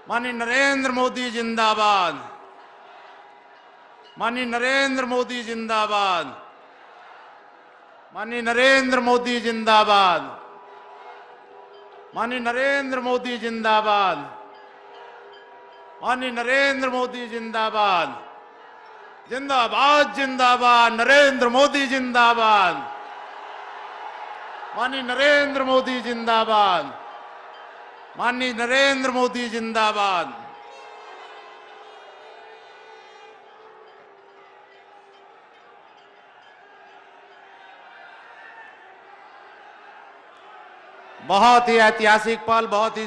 माननीय नरेंद्र मोदी जिंदाबाद। माननीय नरेंद्र मोदी जिंदाबाद। माननीय नरेंद्र मोदी जिंदाबाद। माननीय नरेंद्र मोदी जिंदाबाद। माननीय नरेंद्र मोदी जिंदाबाद। जिंदाबाद जिंदाबाद नरेंद्र मोदी जिंदाबाद। माननीय नरेंद्र मोदी जिंदाबाद। माननीय नरेंद्र मोदी जिंदाबाद। बहुत ही ऐतिहासिक पल, बहुत ही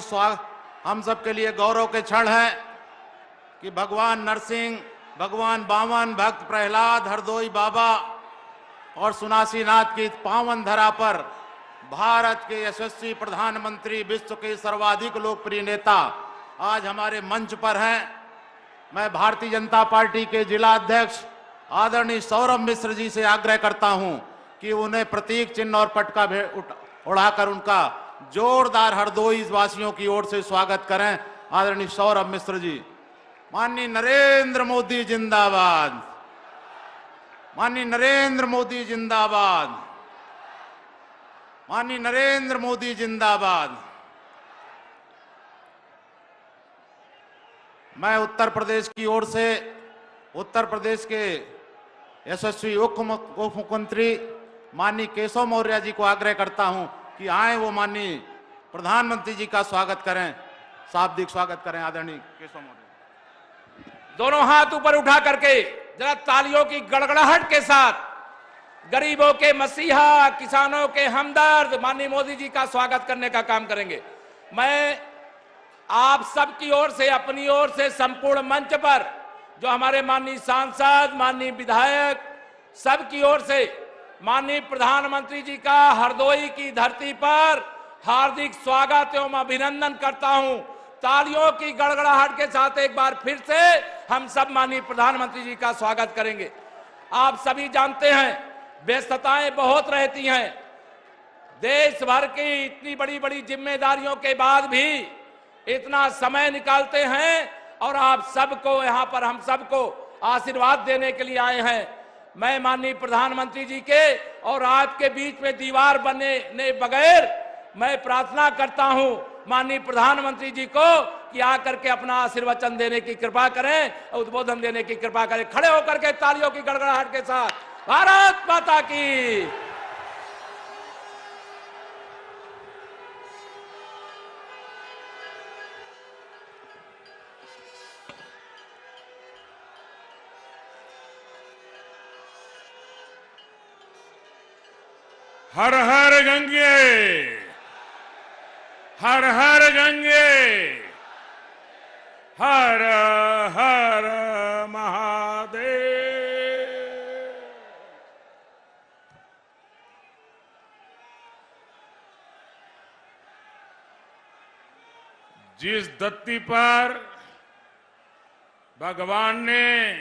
हम सबके लिए गौरव के क्षण है कि भगवान नरसिंह, भगवान बामन, भक्त प्रहलाद, हरदोई बाबा और सुनासीनाथ की पावन धरा पर भारत के यशस्वी प्रधानमंत्री, विश्व के सर्वाधिक लोकप्रिय नेता आज हमारे मंच पर हैं। मैं भारतीय जनता पार्टी के जिला अध्यक्ष आदरणीय सौरभ मिश्र जी से आग्रह करता हूं कि उन्हें प्रतीक चिन्ह और पटका उड़ाकर उनका जोरदार हरदोई वासियों की ओर से स्वागत करें। आदरणीय सौरभ मिश्र जी। माननीय नरेंद्र मोदी जिंदाबाद। माननीय नरेंद्र मोदी जिंदाबाद। माननीय नरेंद्र मोदी जिंदाबाद। मैं उत्तर प्रदेश की ओर से उत्तर प्रदेश के यशस्वी उप मुख्यमंत्री माननीय केशव मौर्य जी को आग्रह करता हूं कि आए वो माननीय प्रधानमंत्री जी का स्वागत करें, शाब्दिक स्वागत करें। आदरणीय केशव मौर्य। दोनों हाथ ऊपर उठा करके जरा तालियों की गड़गड़ाहट के साथ गरीबों के मसीहा, किसानों के हमदर्द माननीय मोदी जी का स्वागत करने का काम करेंगे। मैं आप सब की ओर से, अपनी ओर से संपूर्ण मंच पर जो हमारे माननीय सांसद, माननीय विधायक, सब की ओर से माननीय प्रधानमंत्री जी का हरदोई की धरती पर हार्दिक स्वागत एवं अभिनंदन करता हूं। तालियों की गड़गड़ाहट के साथ एक बार फिर से हम सब माननीय प्रधानमंत्री जी का स्वागत करेंगे। आप सभी जानते हैं व्यस्तताएं बहुत रहती हैं, देश भर की इतनी बड़ी बड़ी जिम्मेदारियों के बाद भी इतना समय निकालते हैं और आप सबको यहाँ पर हम सबको आशीर्वाद देने के लिए आए हैं। मैं माननीय प्रधानमंत्री जी के और आपके बीच में दीवार बनने बगैर मैं प्रार्थना करता हूं माननीय प्रधानमंत्री जी को कि आकर के अपना आशीर्वचन देने की कृपा करें, उद्बोधन देने की कृपा करें। खड़े होकर के तालियों की गड़गड़ाहट के साथ भारत माता की। हर हर गंगे, हर हर गंगे, हर हर महादेव। जिस धरती पर भगवान ने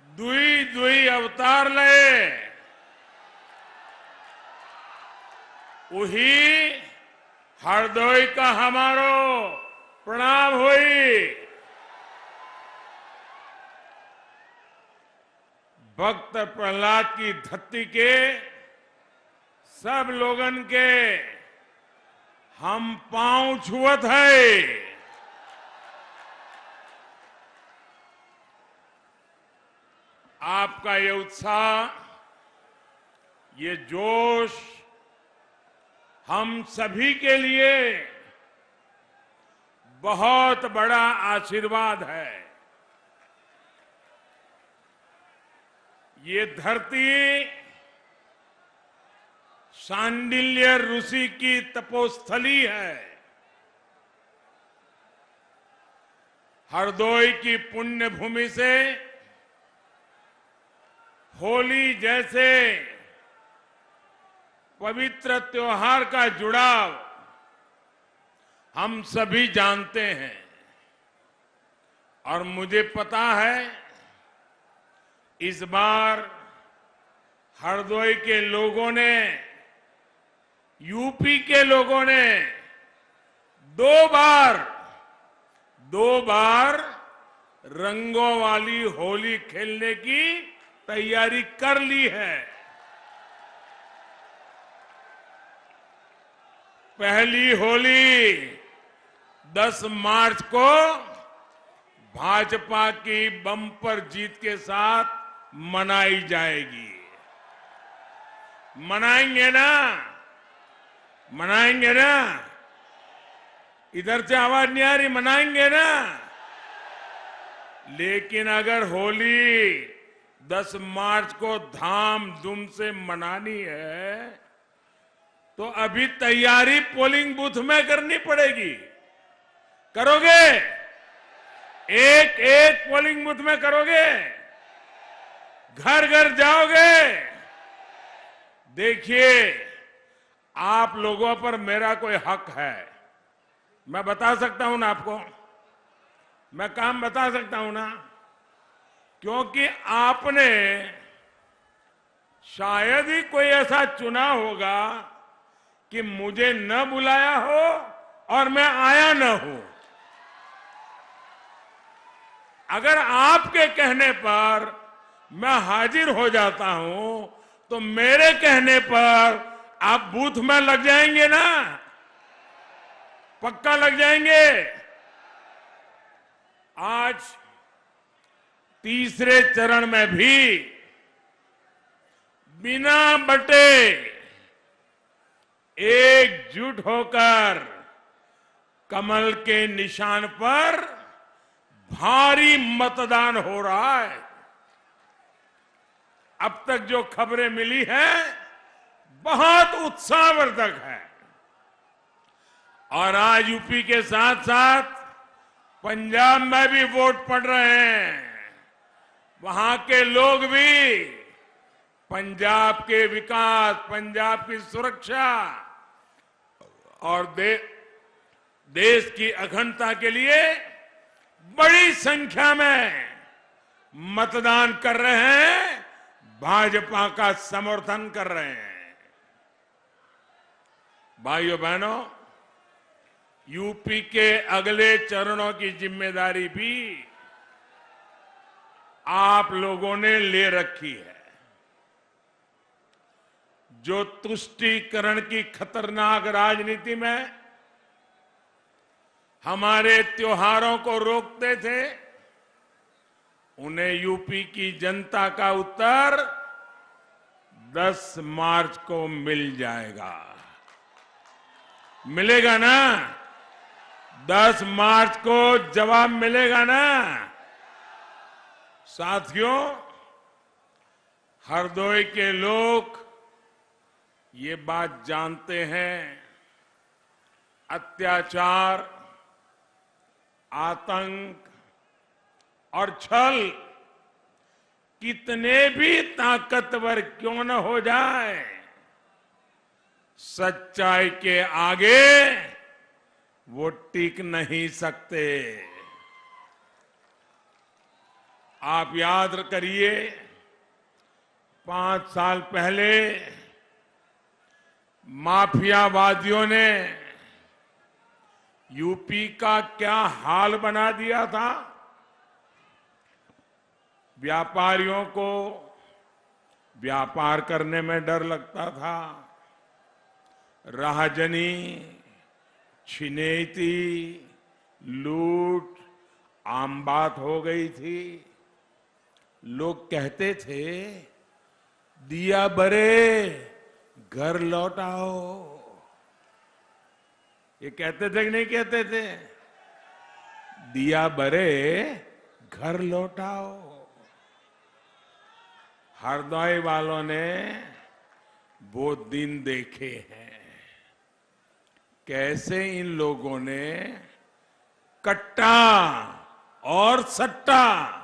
दुई दुई अवतार ले, वही हरदोई का हमारो प्रणाम हुई। भक्त प्रहलाद की धरती के सब लोगन के हम पांव छुअत है। आपका ये उत्साह, ये जोश हम सभी के लिए बहुत बड़ा आशीर्वाद है। ये धरती शांडिल्य ऋषि की तपोस्थली है। हरदोई की पुण्य भूमि से होली जैसे पवित्र त्योहार का जुड़ाव हम सभी जानते हैं और मुझे पता है इस बार हरदोई के लोगों ने, यूपी के लोगों ने 2 बार 2 बार रंगों वाली होली खेलने की तैयारी कर ली है। पहली होली 10 मार्च को भाजपा की बम्पर जीत के साथ मनाई जाएगी। मनाएंगे ना? मनाएंगे ना? इधर से आवाज नहीं आ रही, मनाएंगे ना? लेकिन अगर होली 10 मार्च को धामधूम से मनानी है तो अभी तैयारी पोलिंग बूथ में करनी पड़ेगी। करोगे? एक एक पोलिंग बूथ में करोगे? घर घर जाओगे? देखिए, आप लोगों पर मेरा कोई हक है, मैं बता सकता हूं ना आपको, मैं काम बता सकता हूं ना, क्योंकि आपने शायद ही कोई ऐसा चुना होगा कि मुझे न बुलाया हो और मैं आया न हूं। अगर आपके कहने पर मैं हाजिर हो जाता हूं तो मेरे कहने पर आप बूथ में लग जाएंगे ना? पक्का लग जाएंगे। आज तीसरे चरण में भी बिना बटे एकजुट होकर कमल के निशान पर भारी मतदान हो रहा है। अब तक जो खबरें मिली हैं बहुत उत्साहवर्धक है। और आज यूपी के साथ साथ पंजाब में भी वोट पड़ रहे हैं। वहां के लोग भी पंजाब के विकास, पंजाब की सुरक्षा और देश की अखंडता के लिए बड़ी संख्या में मतदान कर रहे हैं, भाजपा का समर्थन कर रहे हैं। भाइयों बहनों, यूपी के अगले चरणों की जिम्मेदारी भी आप लोगों ने ले रखी है। जो तुष्टीकरण की खतरनाक राजनीति में हमारे त्योहारों को रोकते थे, उन्हें यूपी की जनता का उत्तर 10 मार्च को मिल जाएगा। मिलेगा ना? 10 मार्च को जवाब मिलेगा ना? साथियों, हरदोई के लोग ये बात जानते हैं, अत्याचार, आतंक और छल कितने भी ताकतवर क्यों न हो जाए, सच्चाई के आगे वो टिक नहीं सकते। आप याद करिए, 5 साल पहले माफियावादियों ने यूपी का क्या हाल बना दिया था। व्यापारियों को व्यापार करने में डर लगता था, राहजनी, छिनेती, लूट आम बात हो गई थी। लोग कहते थे, दिया बरे घर लौटाओ। ये कहते थे कि नहीं कहते थे? दिया बरे घर लौटाओ। हरदोई वालों ने वो दिन देखे हैं, कैसे इन लोगों ने कट्टा और सट्टा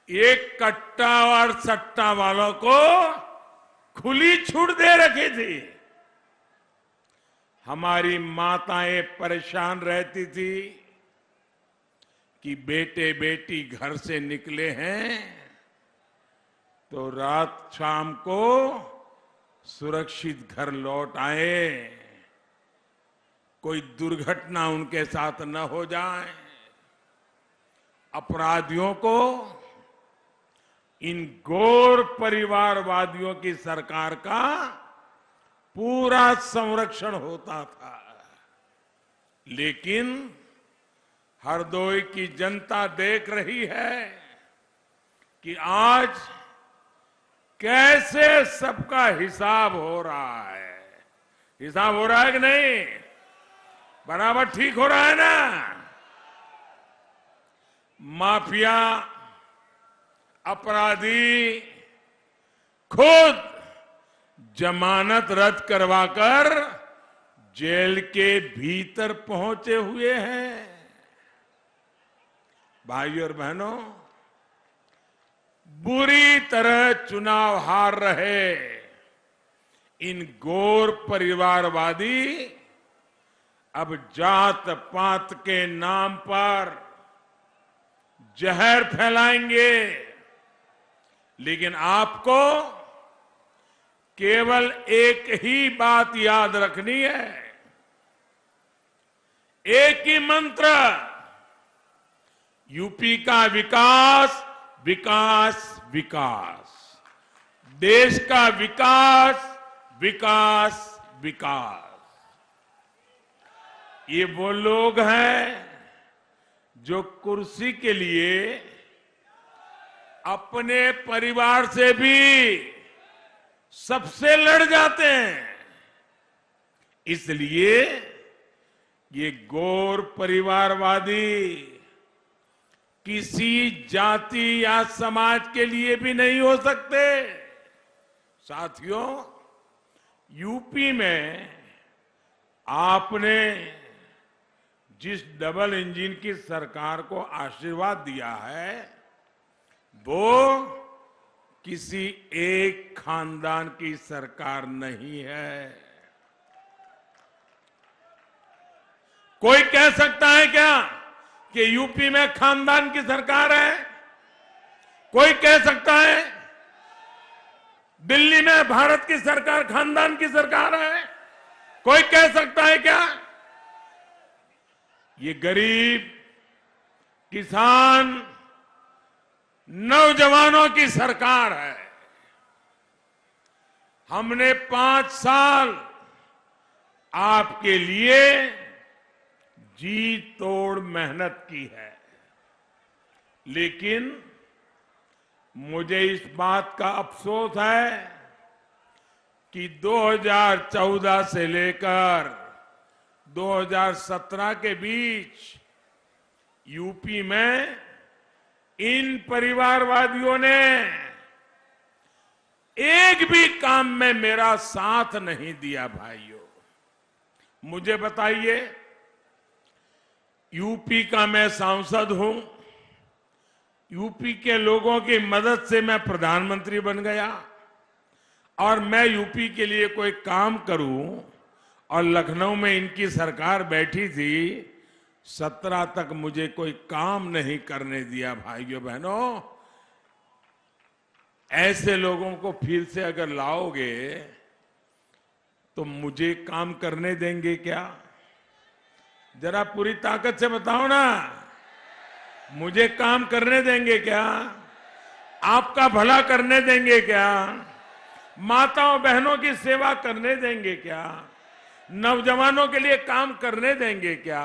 एक कट्टा और सट्टा वालों को खुली छूट दे रखी थी। हमारी माताएं परेशान रहती थी कि बेटे बेटी घर से निकले हैं तो रात शाम को सुरक्षित घर लौट आए, कोई दुर्घटना उनके साथ न हो जाए, अपराधियों को इन घोर परिवारवादियों की सरकार का पूरा संरक्षण होता था। लेकिन हरदोई की जनता देख रही है कि आज कैसे सबका हिसाब हो रहा है। हिसाब हो रहा है कि नहीं? बराबर ठीक हो रहा है ना? माफिया, अपराधी खुद जमानत रद्द करवाकर जेल के भीतर पहुंचे हुए हैं। भाइयों और बहनों, बुरी तरह चुनाव हार रहे इन घोर परिवारवादी अब जात पात के नाम पर जहर फैलाएंगे। लेकिन आपको केवल एक ही बात याद रखनी है, एक ही मंत्र, यूपी का विकास, विकास, विकास, देश का विकास, विकास, विकास। ये वो लोग हैं जो कुर्सी के लिए अपने परिवार से भी सबसे लड़ जाते हैं। इसलिए ये घोर परिवारवादी किसी जाति या समाज के लिए भी नहीं हो सकते। साथियों, यूपी में आपने जिस डबल इंजन की सरकार को आशीर्वाद दिया है, वो किसी एक खानदान की सरकार नहीं है। कोई कह सकता है क्या कि यूपी में खानदान की सरकार है? कोई कह सकता है दिल्ली में भारत की सरकार खानदान की सरकार है? कोई कह सकता है क्या? ये गरीब, किसान, नौजवानों की सरकार है। हमने 5 साल आपके लिए जी तोड़ मेहनत की है। लेकिन मुझे इस बात का अफसोस है कि 2014 से लेकर 2017 के बीच यूपी में इन परिवारवादियों ने एक भी काम में मेरा साथ नहीं दिया। भाइयों, मुझे बताइए, यूपी का मैं सांसद हूं, यूपी के लोगों की मदद से मैं प्रधानमंत्री बन गया, और मैं यूपी के लिए कोई काम करूं, और लखनऊ में इनकी सरकार बैठी थी, 17 तक मुझे कोई काम नहीं करने दिया। भाइयों बहनों, ऐसे लोगों को फिर से अगर लाओगे तो मुझे काम करने देंगे क्या? जरा पूरी ताकत से बताओ ना, मुझे काम करने देंगे क्या? आपका भला करने देंगे क्या? माताओं बहनों की सेवा करने देंगे क्या? नौजवानों के लिए काम करने देंगे क्या?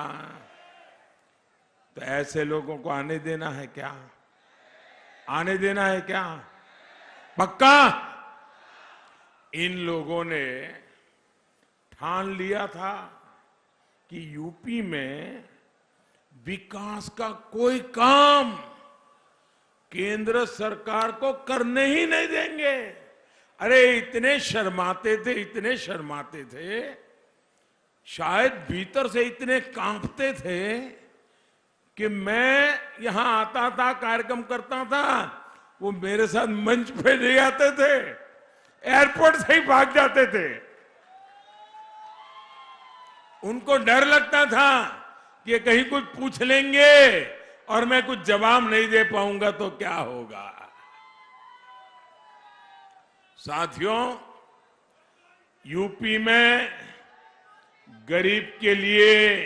तो ऐसे लोगों को आने देना है क्या? आने देना है क्या? पक्का? इन लोगों ने ठान लिया था कि यूपी में विकास का कोई काम केंद्र सरकार को करने ही नहीं देंगे। अरे इतने शर्माते थे, इतने शर्माते थे, शायद भीतर से इतने कांपते थे कि मैं यहां आता था, कार्यक्रम करता था, वो मेरे साथ मंच पे ले आते थे, एयरपोर्ट से ही भाग जाते थे। उनको डर लगता था कि कहीं कुछ पूछ लेंगे और मैं कुछ जवाब नहीं दे पाऊंगा तो क्या होगा। साथियों, यूपी में गरीब के लिए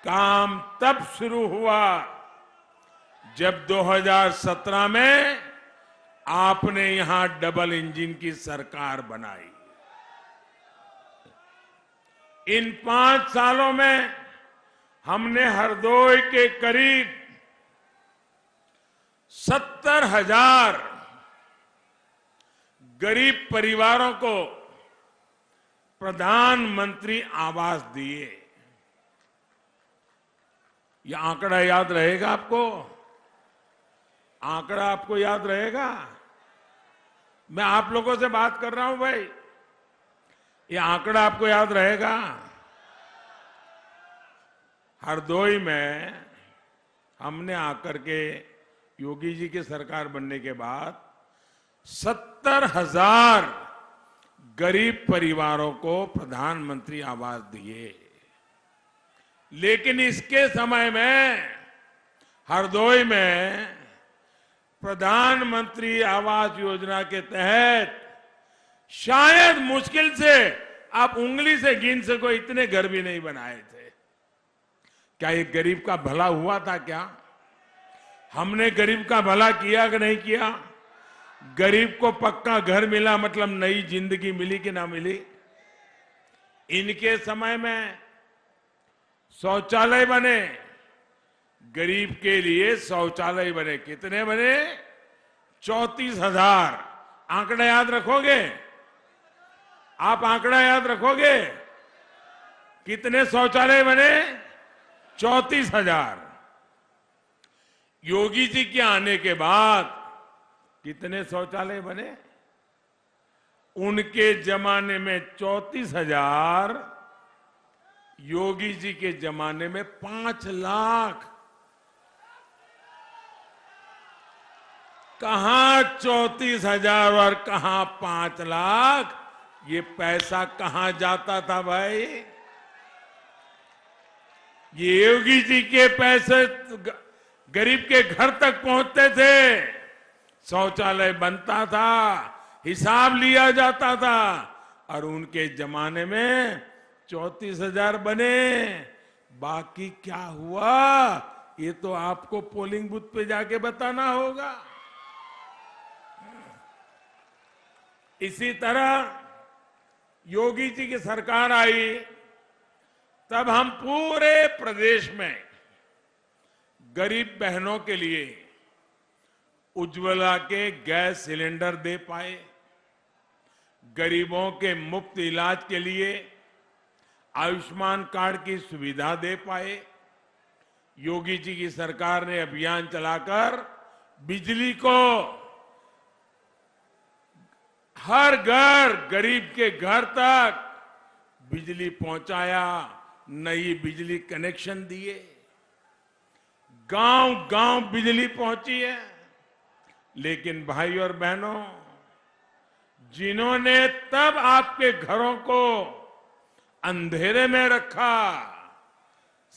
काम तब शुरू हुआ जब 2017 में आपने यहां डबल इंजन की सरकार बनाई। इन 5 सालों में हमने हरदोई के करीब 70,000 गरीब परिवारों को प्रधानमंत्री आवास दिए। यह आंकड़ा याद रहेगा आपको? आंकड़ा आपको याद रहेगा? मैं आप लोगों से बात कर रहा हूं भाई, ये आंकड़ा आपको याद रहेगा? हरदोई में हमने आकर के योगी जी की सरकार बनने के बाद 70,000 गरीब परिवारों को प्रधानमंत्री आवास दिए। लेकिन इसके समय में हरदोई में प्रधानमंत्री आवास योजना के तहत शायद मुश्किल से आप उंगली से गिन सको इतने घर भी नहीं बनाए थे। क्या ये गरीब का भला हुआ था? क्या हमने गरीब का भला किया कि नहीं किया? गरीब को पक्का घर मिला मतलब नई जिंदगी मिली कि ना मिली? इनके समय में शौचालय बने, गरीब के लिए शौचालय बने। कितने बने? 34,000। आंकड़ा याद रखोगे? आप आंकड़ा याद रखोगे? कितने शौचालय बने? 34,000। योगी जी के आने के बाद कितने शौचालय बने? उनके जमाने में 34,000, योगी जी के जमाने में 5 लाख। कहां 34,000 और कहां 5 लाख? ये पैसा कहां जाता था भाई? ये योगी जी के पैसे गरीब के घर तक पहुंचते थे, शौचालय बनता था, हिसाब लिया जाता था, और उनके जमाने में 34,000 बने। बाकी क्या हुआ ये तो आपको पोलिंग बूथ पे जाके बताना होगा। इसी तरह योगी जी की सरकार आई तब हम पूरे प्रदेश में गरीब बहनों के लिए उज्ज्वला के गैस सिलेंडर दे पाए, गरीबों के मुफ्त इलाज के लिए आयुष्मान कार्ड की सुविधा दे पाए। योगी जी की सरकार ने अभियान चलाकर बिजली को हर घर, गरीब के घर तक बिजली पहुंचाया, नई बिजली कनेक्शन दिए, गांव गांव बिजली पहुंची है। लेकिन भाई और बहनों, जिन्होंने तब आपके घरों को अंधेरे में रखा,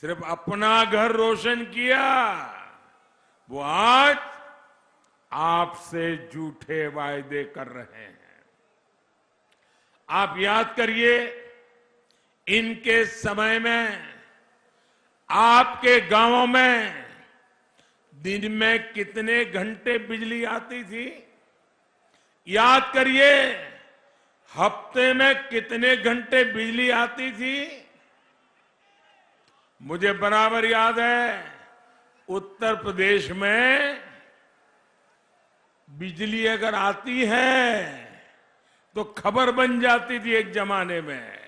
सिर्फ अपना घर रोशन किया, वो आज आपसे झूठे वायदे कर रहे हैं। आप याद करिए, इनके समय में आपके गांवों में दिन में कितने घंटे बिजली आती थी? याद करिए, हफ्ते में कितने घंटे बिजली आती थी? मुझे बराबर याद है, उत्तर प्रदेश में बिजली अगर आती है तो खबर बन जाती थी। एक जमाने में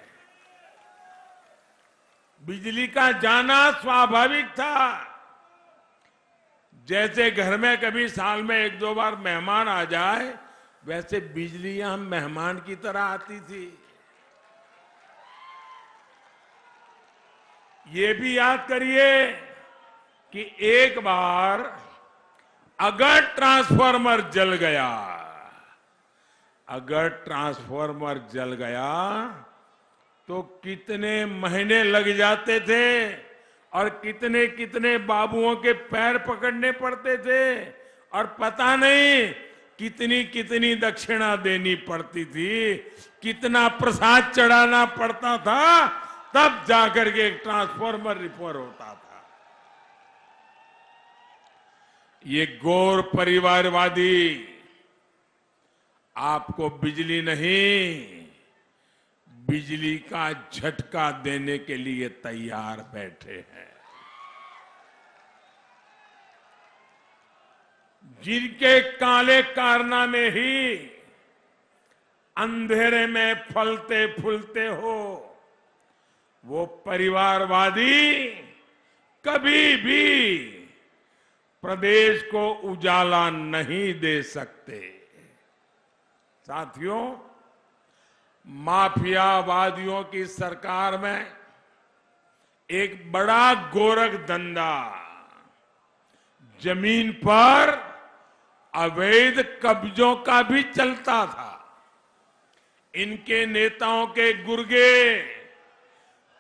बिजली का जाना स्वाभाविक था। जैसे घर में कभी साल में 1-2 बार मेहमान आ जाए, वैसे बिजली यहां मेहमान की तरह आती थी। ये भी याद करिए कि एक बार अगर ट्रांसफार्मर जल गया, अगर ट्रांसफार्मर जल गया तो कितने महीने लग जाते थे और कितने कितने बाबुओं के पैर पकड़ने पड़ते थे, और पता नहीं कितनी कितनी दक्षिणा देनी पड़ती थी, कितना प्रसाद चढ़ाना पड़ता था, तब जाकर के एक ट्रांसफॉर्मर रिपेयर होता था। ये गौर परिवारवादी आपको बिजली नहीं, बिजली का झटका देने के लिए तैयार बैठे हैं। जिनके काले कारनामे ही अंधेरे में फलते फूलते हो, वो परिवारवादी कभी भी प्रदेश को उजाला नहीं दे सकते। साथियों, माफियावादियों की सरकार में एक बड़ा गोरख धंधा जमीन पर अवैध कब्जों का भी चलता था। इनके नेताओं के गुर्गे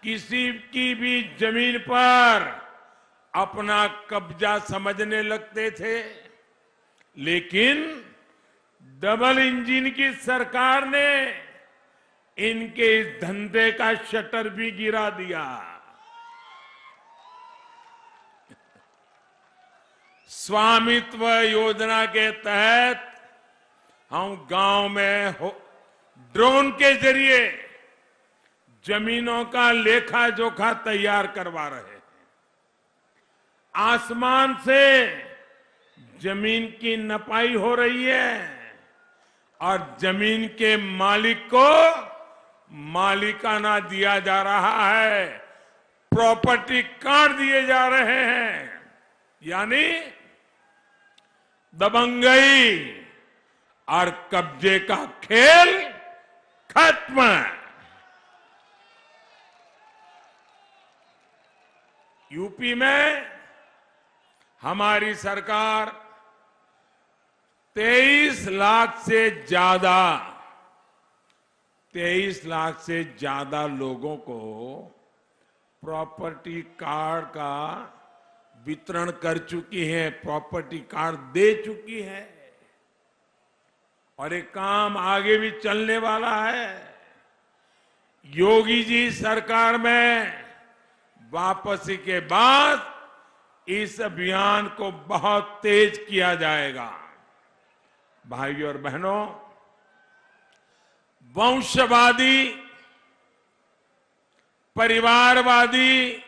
किसी की भी जमीन पर अपना कब्जा समझने लगते थे, लेकिन डबल इंजन की सरकार ने इनके इस धंधे का शटर भी गिरा दिया। स्वामित्व योजना के तहत हम गांव में ड्रोन के जरिए जमीनों का लेखा जोखा तैयार करवा रहे हैं। आसमान से जमीन की नपाई हो रही है और जमीन के मालिक को मालिकाना दिया जा रहा है, प्रॉपर्टी कार्ड दिए जा रहे हैं, यानी दबंगई और कब्जे का खेल खत्म। यूपी में हमारी सरकार 23 लाख से ज्यादा लोगों को प्रॉपर्टी कार्ड का वितरण कर चुकी है, प्रॉपर्टी कार्ड दे चुकी है और एक काम आगे भी चलने वाला है। योगी जी सरकार में वापसी के बाद इस अभियान को बहुत तेज किया जाएगा। भाइयों और बहनों, वंशवादी, परिवारवादी,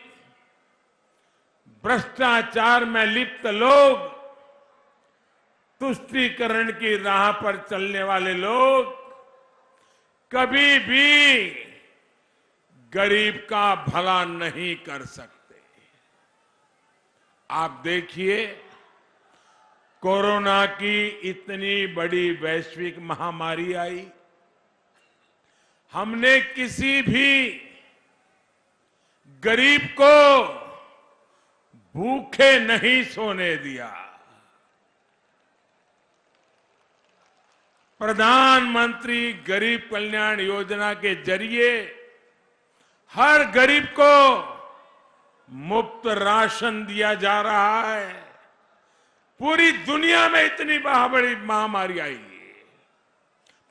भ्रष्टाचार में लिप्त लोग, तुष्टीकरण की राह पर चलने वाले लोग कभी भी गरीब का भला नहीं कर सकते। आप देखिए, कोरोना की इतनी बड़ी वैश्विक महामारी आई, हमने किसी भी गरीब को भूखे नहीं सोने दिया। प्रधानमंत्री गरीब कल्याण योजना के जरिए हर गरीब को मुफ्त राशन दिया जा रहा है। पूरी दुनिया में इतनी बड़ी महामारी आई,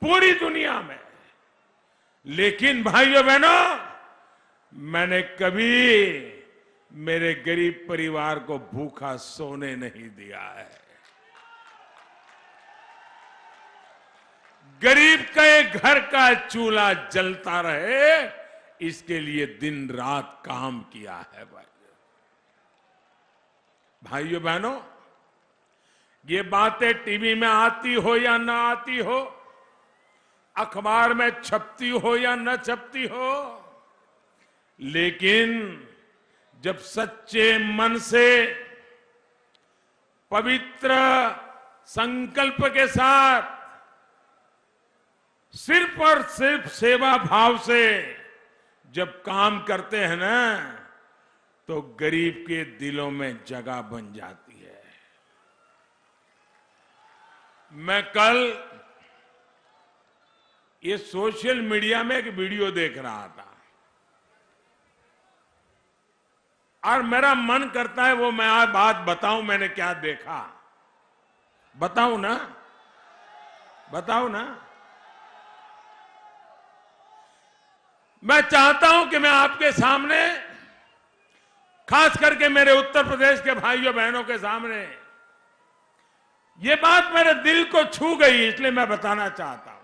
पूरी दुनिया में, लेकिन भाइयों बहनों, मैंने कभी मेरे गरीब परिवार को भूखा सोने नहीं दिया है। गरीब के घर का चूल्हा जलता रहे, इसके लिए दिन रात काम किया है। भाइयों बहनों, ये बातें टीवी में आती हो या ना आती हो, अखबार में छपती हो या न छपती हो, लेकिन जब सच्चे मन से पवित्र संकल्प के साथ सिर्फ और सिर्फ सेवा भाव से जब काम करते हैं ना, तो गरीब के दिलों में जगह बन जाती है। मैं कल ये सोशल मीडिया में एक वीडियो देख रहा था और मेरा मन करता है वो मैं आज बात बताऊं, मैंने क्या देखा बताऊं ना। बताओ ना। मैं चाहता हूं कि मैं आपके सामने, खास करके मेरे उत्तर प्रदेश के भाइयों बहनों के सामने, ये बात मेरे दिल को छू गई, इसलिए मैं बताना चाहता हूं।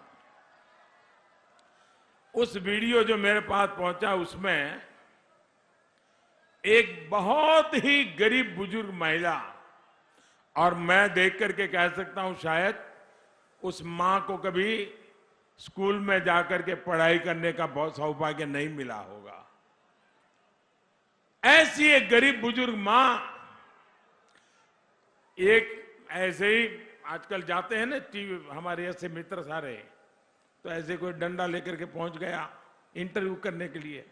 उस वीडियो जो मेरे पास पहुंचा उसमें एक बहुत ही गरीब बुजुर्ग महिला, और मैं देख करके कह सकता हूं शायद उस मां को कभी स्कूल में जाकर के पढ़ाई करने का बहुत सौभाग्य नहीं मिला होगा। ऐसी एक गरीब बुजुर्ग मां, एक ऐसे ही आजकल जाते हैं ना टीवी, हमारे ऐसे मित्र सारे, तो ऐसे कोई डंडा लेकर के पहुंच गया इंटरव्यू करने के लिए।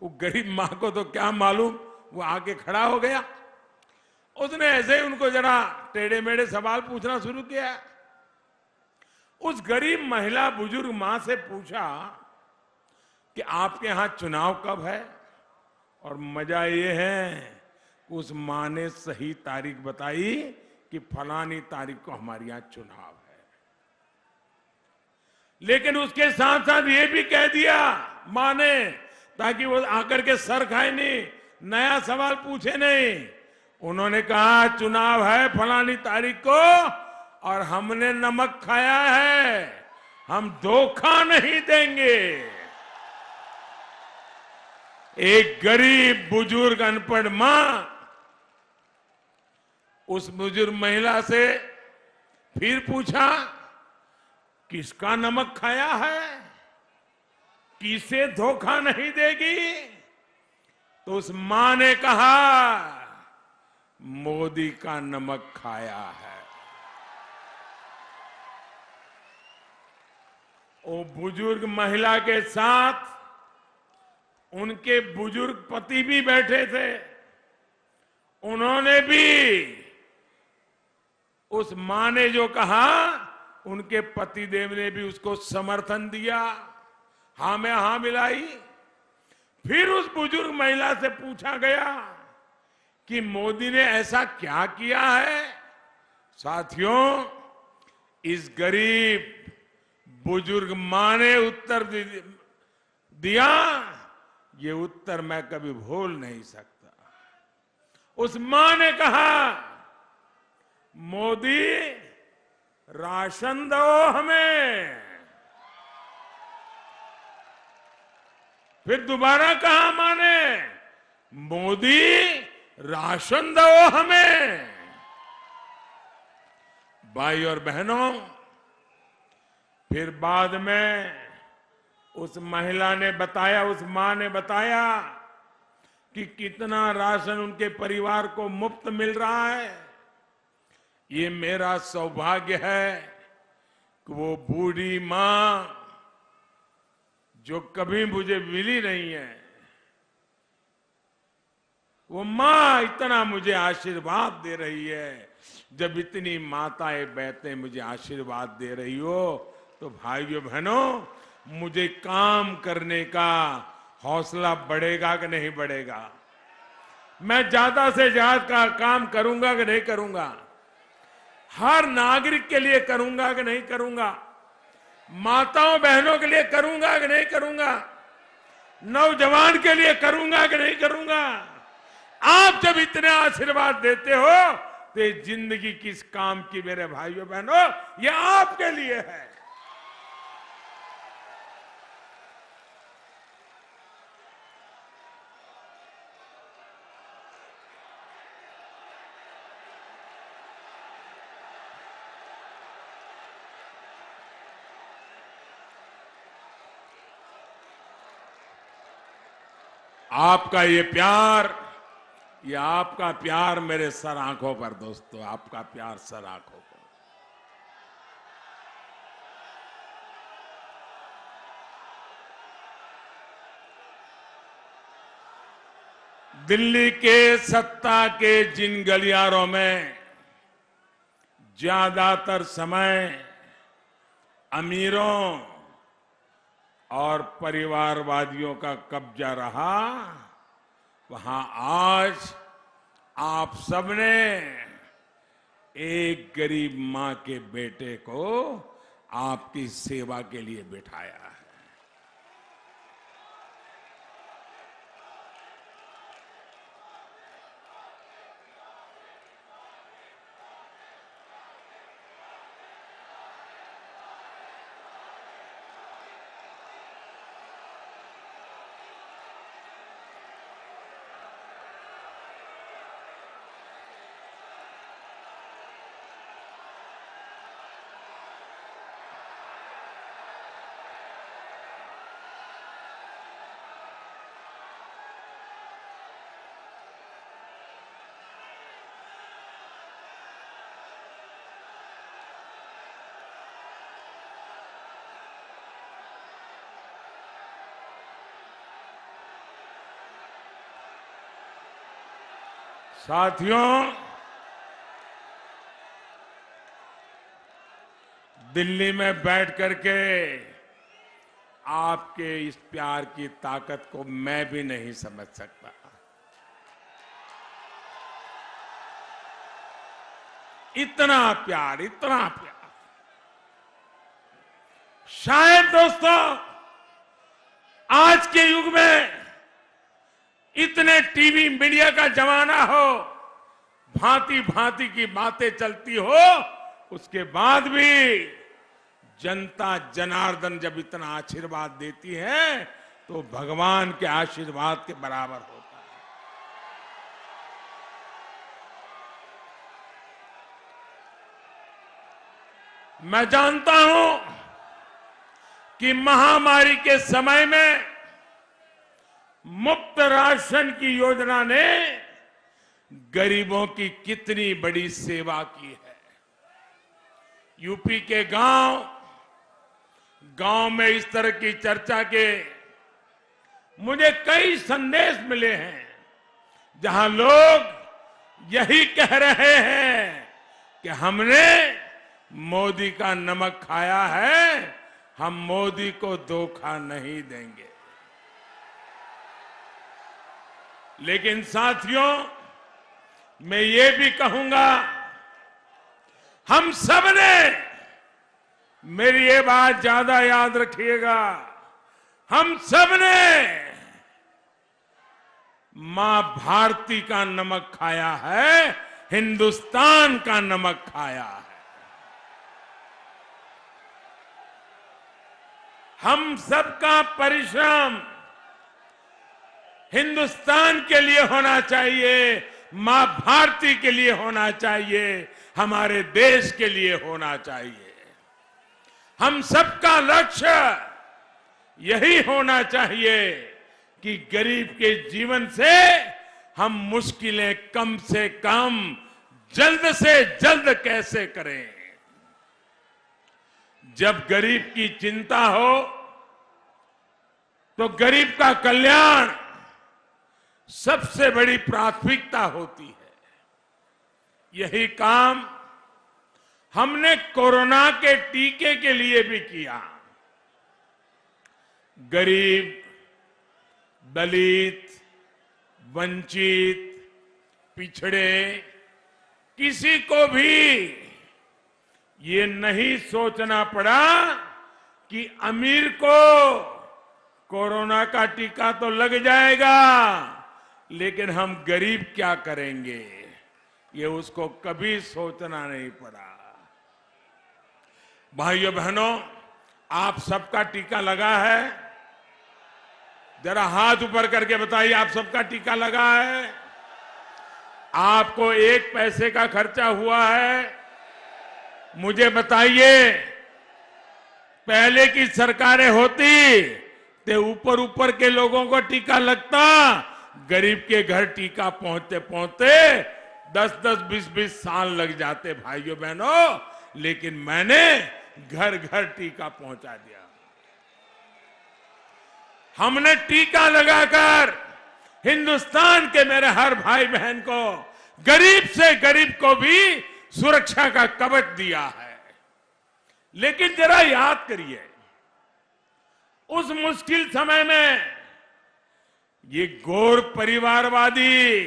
वो गरीब मां को तो क्या मालूम, वो आके खड़ा हो गया, उसने ऐसे ही उनको जरा टेढ़े मेढ़े सवाल पूछना शुरू किया। उस गरीब महिला बुजुर्ग मां से पूछा कि आपके यहां चुनाव कब है? और मजा ये है उस मां ने सही तारीख बताई कि फलानी तारीख को हमारे यहां चुनाव है। लेकिन उसके साथ साथ ये भी कह दिया मां ने, ताकि वो आकर के सर खाए नहीं, नया सवाल पूछे नहीं। उन्होंने कहा चुनाव है फलानी तारीख को और हमने नमक खाया है, हम धोखा नहीं देंगे। एक गरीब बुजुर्ग अनपढ़ मां उस बुजुर्ग महिला से फिर पूछा किसका नमक खाया है, किसे धोखा नहीं देगी? तो उस मां ने कहा मोदी का नमक खाया है। वो बुजुर्ग महिला के साथ उनके बुजुर्ग पति भी बैठे थे, उन्होंने भी उस मां ने जो कहा उनके पतिदेव ने भी उसको समर्थन दिया, हां में हां मिलाई। फिर उस बुजुर्ग महिला से पूछा गया कि मोदी ने ऐसा क्या किया है? साथियों, इस गरीब बुजुर्ग मां ने उत्तर दिया, ये उत्तर मैं कभी भूल नहीं सकता। उस मां ने कहा मोदी राशन दो हमें। फिर दोबारा कहा मां ने मोदी राशन दो हमें। भाई और बहनों, फिर बाद में उस महिला ने बताया, उस मां ने बताया कि कितना राशन उनके परिवार को मुफ्त मिल रहा है। ये मेरा सौभाग्य है कि वो बूढ़ी मां जो कभी मुझे मिली नहीं है, वो मां इतना मुझे आशीर्वाद दे रही है। जब इतनी माताएं बहतें मुझे आशीर्वाद दे रही हो तो भाइयों बहनों, मुझे काम करने का हौसला बढ़ेगा कि नहीं बढ़ेगा? मैं ज्यादा से ज्यादा काम करूंगा कि नहीं करूंगा? हर नागरिक के लिए करूंगा कि नहीं करूंगा? माताओं बहनों के लिए करूंगा कि नहीं करूंगा? नौजवान के लिए करूंगा कि नहीं करूंगा? आप जब इतने आशीर्वाद देते हो तो ये जिंदगी किस काम की मेरे भाइयों बहनों, ये आपके लिए है। आपका ये प्यार, ये आपका प्यार मेरे सर आंखों पर दोस्तों, आपका प्यार सर आंखों पर। दिल्ली के सत्ता के जिन गलियारों में ज्यादातर समय अमीरों और परिवारवादियों का कब्जा रहा, वहां आज आप सबने एक गरीब मां के बेटे को आपकी सेवा के लिए बिठाया है। साथियों, दिल्ली में बैठ करके आपके इस प्यार की ताकत को मैं भी नहीं समझ सकता। इतना प्यार, इतना प्यार। शायद दोस्तों आज के युग में इतने टीवी मीडिया का जमाना हो, भांति भांति की बातें चलती हो, उसके बाद भी जनता जनार्दन जब इतना आशीर्वाद देती है तो भगवान के आशीर्वाद के बराबर होता है। मैं जानता हूं कि महामारी के समय में मुफ्त राशन की योजना ने गरीबों की कितनी बड़ी सेवा की है। यूपी के गांव में इस तरह की चर्चा के मुझे कई संदेश मिले हैं, जहां लोग यही कह रहे हैं कि हमने मोदी का नमक खाया है, हम मोदी को धोखा नहीं देंगे। लेकिन साथियों, मैं ये भी कहूंगा, हम सब ने, मेरी ये बात ज्यादा याद रखिएगा, हम सब ने मां भारती का नमक खाया है, हिंदुस्तान का नमक खाया है। हम सबका परिश्रम हिंदुस्तान के लिए होना चाहिए, मां भारती के लिए होना चाहिए, हमारे देश के लिए होना चाहिए। हम सबका लक्ष्य यही होना चाहिए कि गरीब के जीवन से हम मुश्किलें कम से कम, जल्द से जल्द कैसे करें। जब गरीब की चिंता हो तो गरीब का कल्याण सबसे बड़ी प्राथमिकता होती है। यही काम हमने कोरोना के टीके के लिए भी किया। गरीब, दलित, वंचित, पिछड़े, किसी को भी ये नहीं सोचना पड़ा कि अमीर को कोरोना का टीका तो लग जाएगा, लेकिन हम गरीब क्या करेंगे, ये उसको कभी सोचना नहीं पड़ा। भाइयों बहनों, आप सबका टीका लगा है? जरा हाथ ऊपर करके बताइए, आप सबका टीका लगा है? आपको 1 पैसे का खर्चा हुआ है? मुझे बताइए, पहले की सरकारें होती तो ऊपर ऊपर के लोगों को टीका लगता, गरीब के घर टीका पहुंचते पहुंचते 10-10, 20-20 साल लग जाते भाइयों बहनों, लेकिन मैंने घर घर टीका पहुंचा दिया। हमने टीका लगाकर हिंदुस्तान के मेरे हर भाई बहन को, गरीब से गरीब को भी सुरक्षा का कवच दिया है। लेकिन जरा याद करिए, उस मुश्किल समय में ये घोर परिवारवादी,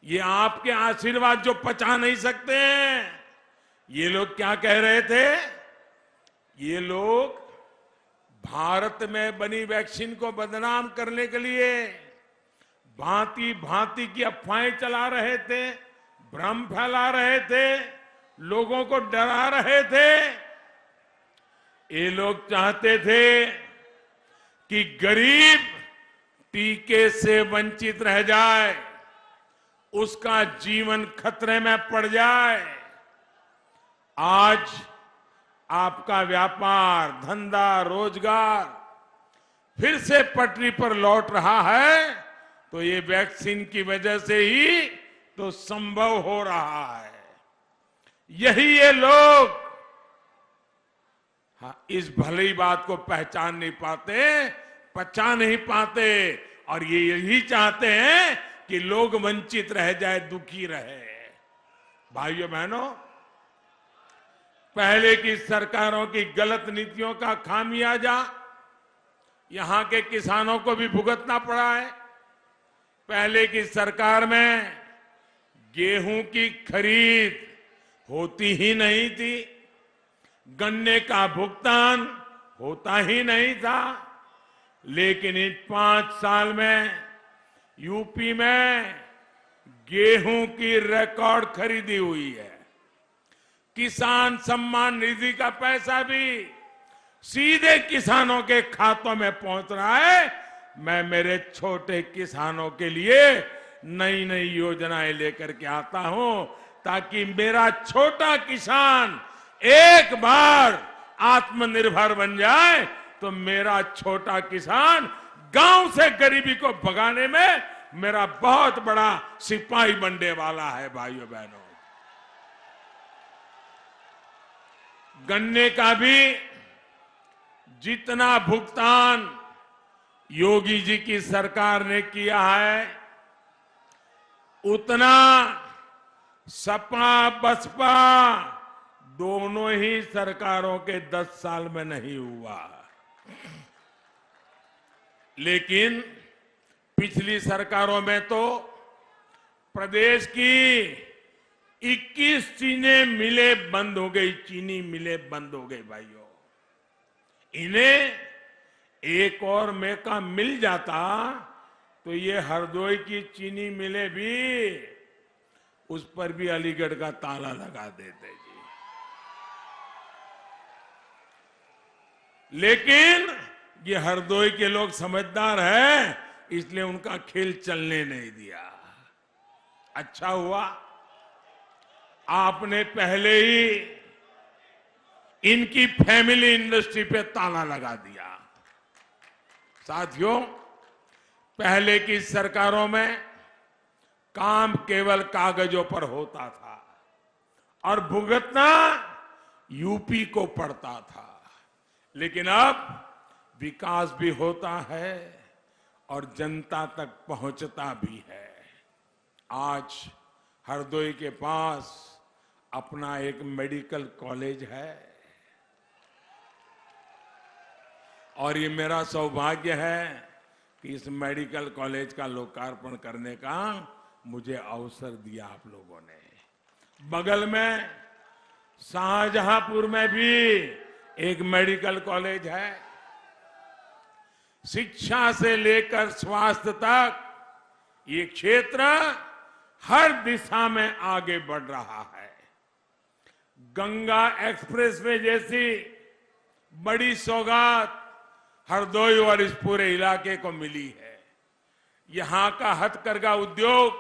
ये आपके आशीर्वाद जो पचा नहीं सकते हैं, ये लोग क्या कह रहे थे? ये लोग भारत में बनी वैक्सीन को बदनाम करने के लिए भांति भांति की अफवाहें चला रहे थे, भ्रम फैला रहे थे, लोगों को डरा रहे थे। ये लोग चाहते थे कि गरीब टीके से वंचित रह जाए, उसका जीवन खतरे में पड़ जाए। आज आपका व्यापार, धंधा, रोजगार फिर से पटरी पर लौट रहा है, तो ये वैक्सीन की वजह से ही तो संभव हो रहा है। यही ये लोग इस भली बात को पहचान नहीं पाते, पचा नहीं पाते, और ये यही चाहते हैं कि लोग वंचित रह जाए, दुखी रहे। भाइयों बहनों, पहले की सरकारों की गलत नीतियों का खामियाजा यहां के किसानों को भी भुगतना पड़ा है। पहले की सरकार में गेहूं की खरीद होती ही नहीं थी, गन्ने का भुगतान होता ही नहीं था। लेकिन इन 5 साल में यूपी में गेहूं की रिकॉर्ड खरीदी हुई है। किसान सम्मान निधि का पैसा भी सीधे किसानों के खातों में पहुंच रहा है। मैं मेरे छोटे किसानों के लिए नई नई योजनाएं लेकर के आता हूं, ताकि मेरा छोटा किसान एक बार आत्मनिर्भर बन जाए तो मेरा छोटा किसान गांव से गरीबी को भगाने में मेरा बहुत बड़ा सिपाही बनने वाला है। भाइयों बहनों, गन्ने का भी जितना भुगतान योगी जी की सरकार ने किया है, उतना सपा बसपा दोनों ही सरकारों के 10 साल में नहीं हुआ। लेकिन पिछली सरकारों में तो प्रदेश की 21 चीनी मिलें बंद हो गई, चीनी मिलें बंद हो गई। भाइयों, इन्हें एक और मेका मिल जाता तो ये हरदोई की चीनी मिलें भी, उस पर भी अलीगढ़ का ताला लगा देते जी। लेकिन ये हरदोई के लोग समझदार हैं, इसलिए उनका खेल चलने नहीं दिया। अच्छा हुआ आपने पहले ही इनकी फैमिली इंडस्ट्री पे ताला लगा दिया। साथियों, पहले की सरकारों में काम केवल कागजों पर होता था और भुगतना यूपी को पड़ता था। लेकिन अब विकास भी होता है और जनता तक पहुंचता भी है। आज हरदोई के पास अपना एक मेडिकल कॉलेज है और ये मेरा सौभाग्य है कि इस मेडिकल कॉलेज का लोकार्पण करने का मुझे अवसर दिया आप लोगों ने। बगल में शाहजहांपुर में भी एक मेडिकल कॉलेज है। शिक्षा से लेकर स्वास्थ्य तक ये क्षेत्र हर दिशा में आगे बढ़ रहा है। गंगा एक्सप्रेसवे जैसी बड़ी सौगात हरदोई और इस पूरे इलाके को मिली है। यहां का हथकरघा उद्योग,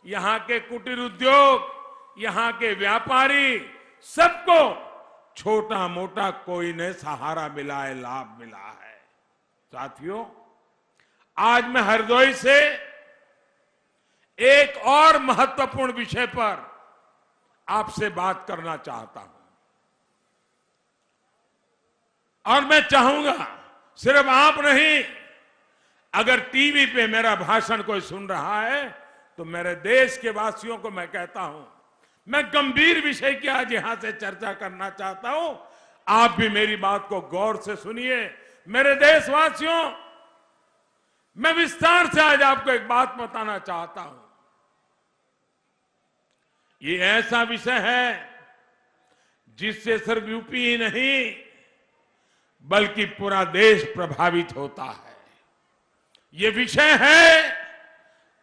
यहां के कुटीर उद्योग, यहां के व्यापारी, सबको छोटा मोटा कोई ने सहारा मिला है, लाभ मिला है। साथियों, आज मैं हरदोई से एक और महत्वपूर्ण विषय पर आपसे बात करना चाहता हूं और मैं चाहूंगा सिर्फ आप नहीं, अगर टीवी पे मेरा भाषण कोई सुन रहा है तो मेरे देश के वासियों को मैं कहता हूं, मैं गंभीर विषय की आज यहां से चर्चा करना चाहता हूं। आप भी मेरी बात को गौर से सुनिए। मेरे देशवासियों, मैं विस्तार से आज आपको एक बात बताना चाहता हूं। ये ऐसा विषय है जिससे सिर्फ यूपी ही नहीं बल्कि पूरा देश प्रभावित होता है। ये विषय है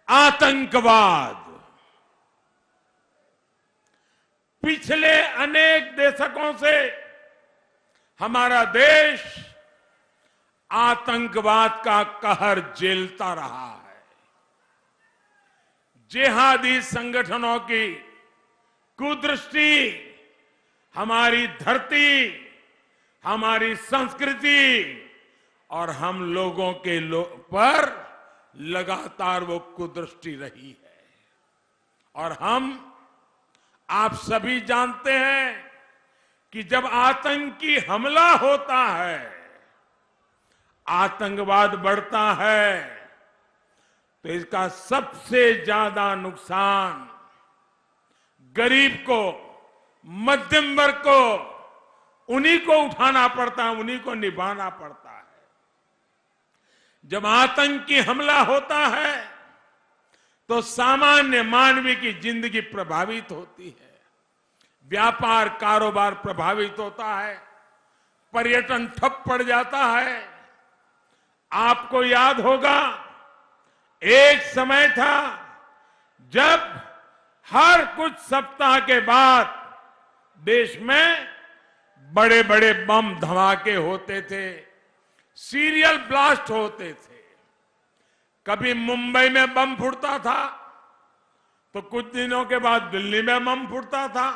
आतंकवाद। पिछले अनेक दशकों से हमारा देश आतंकवाद का कहर झेलता रहा है। जिहादी संगठनों की कुदृष्टि हमारी धरती, हमारी संस्कृति और हम लोगों के पर लगातार वो कुदृष्टि रही है। और आप सभी जानते हैं कि जब आतंकी हमला होता है, आतंकवाद बढ़ता है, तो इसका सबसे ज्यादा नुकसान गरीब को, मध्यम वर्ग को, उन्हीं को उठाना पड़ता है, उन्हीं को निभाना पड़ता है। जब आतंकी हमला होता है तो सामान्य मानवी की जिंदगी प्रभावित होती है, व्यापार कारोबार प्रभावित होता है, पर्यटन ठप पड़ जाता है। आपको याद होगा, एक समय था जब हर कुछ सप्ताह के बाद देश में बड़े बड़े बम धमाके होते थे, सीरियल ब्लास्ट होते थे। कभी मुंबई में बम फूटता था तो कुछ दिनों के बाद दिल्ली में बम फूटता था,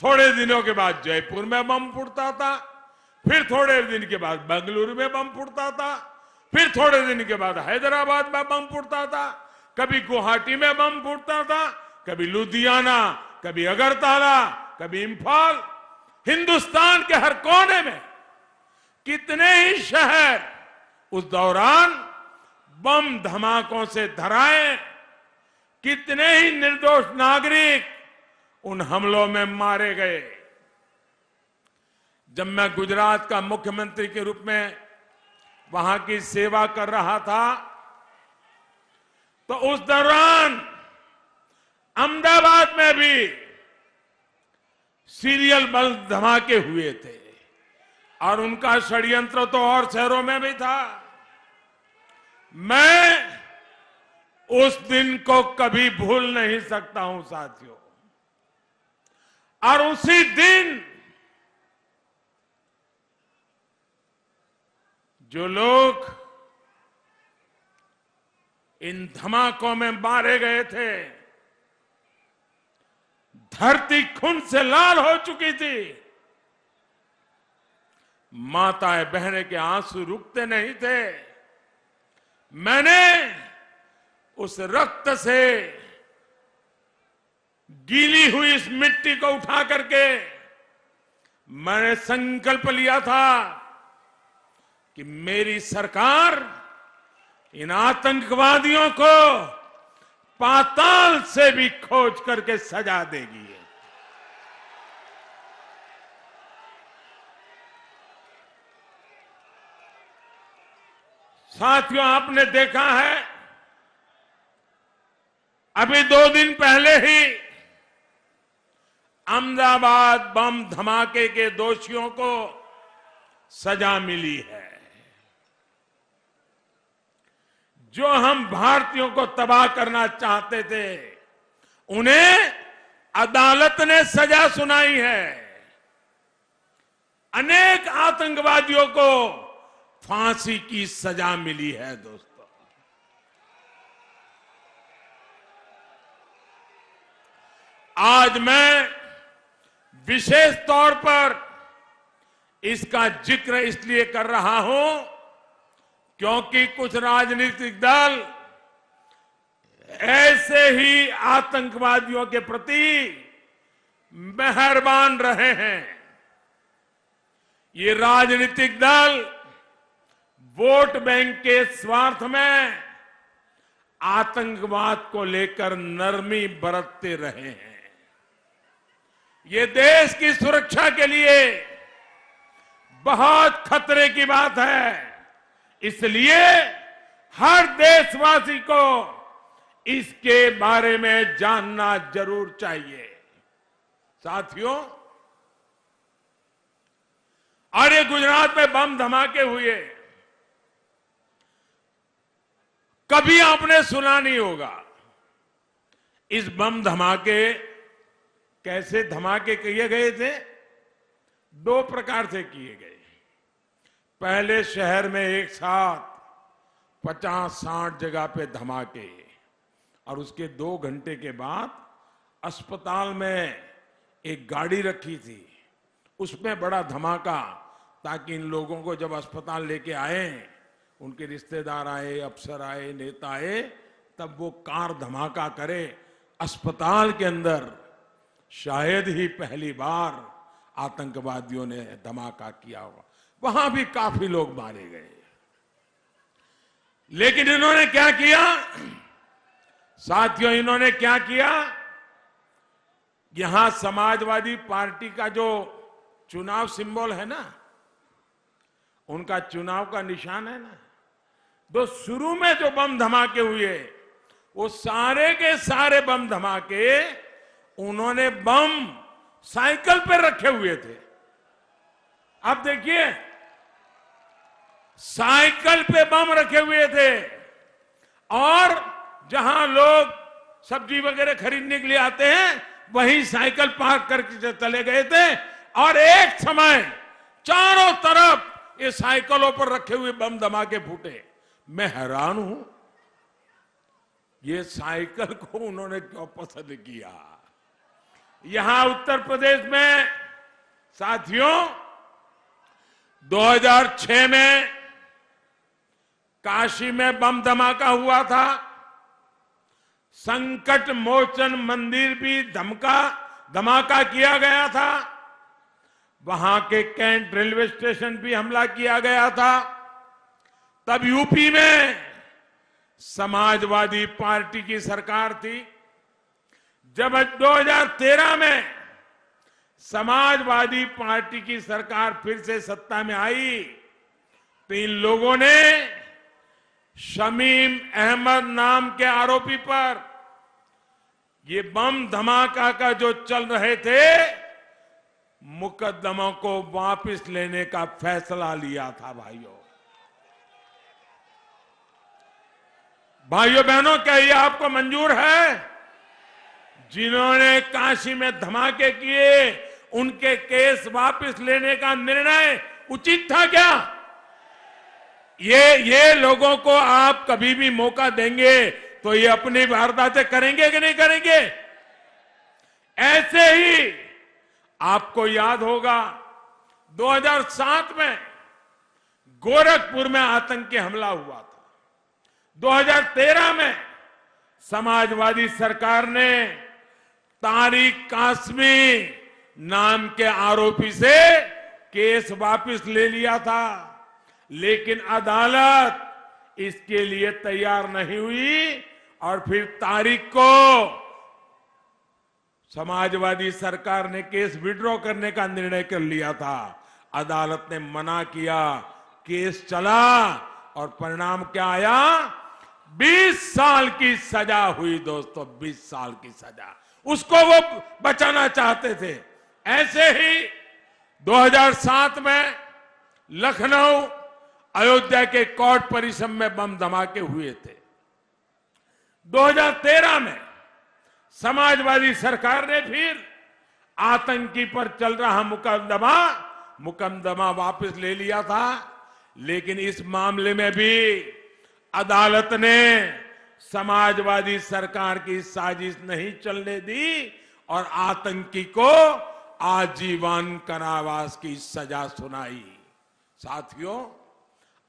थोड़े दिनों के बाद जयपुर में बम फूटता था, फिर थोड़े दिन के बाद बेंगलुरु में बम फूटता था, फिर थोड़े दिन के बाद हैदराबाद में बम फूटता था, कभी गुवाहाटी में बम फूटता था, कभी लुधियाना, कभी अगरतला, कभी इंफाल। हिंदुस्तान के हर कोने में कितने ही शहर उस दौरान बम धमाकों से धराए, कितने ही निर्दोष नागरिक उन हमलों में मारे गए। जब मैं गुजरात का मुख्यमंत्री के रूप में वहां की सेवा कर रहा था तो उस दौरान अहमदाबाद में भी सीरियल बम धमाके हुए थे और उनका षड्यंत्र तो और शहरों में भी था। मैं उस दिन को कभी भूल नहीं सकता हूं साथियों। और उसी दिन जो लोग इन धमाकों में मारे गए थे, धरती खून से लाल हो चुकी थी। माताएं बहनें के आंसू रुकते नहीं थे। मैंने उस रक्त से गीली हुई इस मिट्टी को उठा करके मैंने संकल्प लिया था कि मेरी सरकार इन आतंकवादियों को पाताल से भी खोज करके सजा देगी। साथियों, आपने देखा है अभी 2 दिन पहले ही अहमदाबाद बम धमाके के दोषियों को सजा मिली है। जो हम भारतीयों को तबाह करना चाहते थे, उन्हें अदालत ने सजा सुनाई है। अनेक आतंकवादियों को फांसी की सजा मिली है। दोस्तों, आज मैं विशेष तौर पर इसका जिक्र इसलिए कर रहा हूं क्योंकि कुछ राजनीतिक दल ऐसे ही आतंकवादियों के प्रति मेहरबान रहे हैं। ये राजनीतिक दल वोट बैंक के स्वार्थ में आतंकवाद को लेकर नरमी बरतते रहे हैं। ये देश की सुरक्षा के लिए बहुत खतरे की बात है। इसलिए हर देशवासी को इसके बारे में जानना जरूर चाहिए। साथियों, और ये गुजरात में बम धमाके हुए, कभी आपने सुना नहीं होगा। इस बम धमाके कैसे धमाके किए गए थे? 2 प्रकार से किए गए। पहले शहर में एक साथ 50-60 जगह पे धमाके, और उसके 2 घंटे के बाद अस्पताल में एक गाड़ी रखी थी, उसमें बड़ा धमाका, ताकि इन लोगों को जब अस्पताल लेके आए, उनके रिश्तेदार आए, अफसर आए, नेता आए, तब वो कार धमाका करे। अस्पताल के अंदर शायद ही पहली बार आतंकवादियों ने धमाका किया होगा। वहां भी काफी लोग मारे गए। लेकिन इन्होंने क्या किया साथियों, इन्होंने क्या किया? यहां समाजवादी पार्टी का जो चुनाव सिंबल है ना, उनका चुनाव का निशान है ना, तो शुरू में जो बम धमाके हुए, वो सारे के सारे बम धमाके उन्होंने बम साइकिल पर रखे हुए थे। आप देखिए, साइकिल पे बम रखे हुए थे, और जहां लोग सब्जी वगैरह खरीदने के लिए आते हैं, वहीं साइकिल पार्क करके चले गए थे। और एक समय चारों तरफ ये साइकिलों पर रखे हुए बम धमाके फूटे। मैं हैरान हूं, ये साइकिल को उन्होंने क्यों पसंद किया? यहां उत्तर प्रदेश में साथियों 2006 में काशी में बम धमाका हुआ था। संकट मोचन मंदिर भी धमाका किया गया था। वहां के कैंट रेलवे स्टेशन भी हमला किया गया था। तब यूपी में समाजवादी पार्टी की सरकार थी। जब 2013 में समाजवादी पार्टी की सरकार फिर से सत्ता में आई, तो इन लोगों ने शमीम अहमद नाम के आरोपी पर ये बम धमाका का जो चल रहे थे, मुकदमों को वापस लेने का फैसला लिया था। भाइयों बहनों, क्या ये आपको मंजूर है? जिन्होंने काशी में धमाके किए, उनके केस वापस लेने का निर्णय उचित था क्या? ये लोगों को आप कभी भी मौका देंगे तो ये अपनी वारदातें करेंगे कि नहीं करेंगे? ऐसे ही आपको याद होगा 2007 में गोरखपुर में आतंकी हमला हुआ था। 2013 में समाजवादी सरकार ने तारिक कासमी नाम के आरोपी से केस वापस ले लिया था, लेकिन अदालत इसके लिए तैयार नहीं हुई, और फिर तारिक को समाजवादी सरकार ने केस विड्रॉ करने का निर्णय कर लिया था। अदालत ने मना किया, केस चला, और परिणाम क्या आया? 20 साल की सजा हुई दोस्तों, 20 साल की सजा। उसको वो बचाना चाहते थे। ऐसे ही 2007 में लखनऊ अयोध्या के कोर्ट परिसर में बम धमाके हुए थे। 2013 में समाजवादी सरकार ने फिर आतंकी पर चल रहा मुकदमा वापस ले लिया था, लेकिन इस मामले में भी अदालत ने समाजवादी सरकार की साजिश नहीं चलने दी और आतंकी को आजीवन कारावास की सजा सुनाई। साथियों,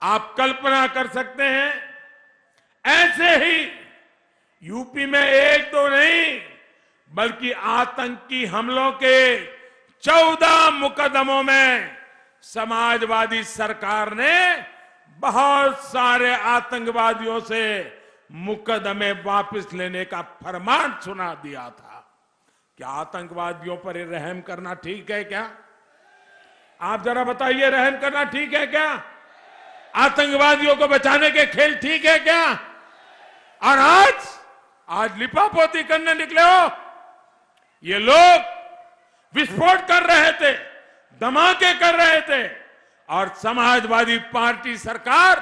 आप कल्पना कर सकते हैं, ऐसे ही यूपी में 1-2 नहीं बल्कि आतंकी हमलों के 14 मुकदमों में समाजवादी सरकार ने बहुत सारे आतंकवादियों से मुकदमे वापस लेने का फरमान सुना दिया था। क्या आतंकवादियों पर रहम करना ठीक है क्या? आप जरा बताइए, रहम करना ठीक है क्या? आतंकवादियों को बचाने के खेल ठीक है क्या? और आज लिपापोती करने निकले हो। ये लोग विस्फोट कर रहे थे, धमाके कर रहे थे, और समाजवादी पार्टी सरकार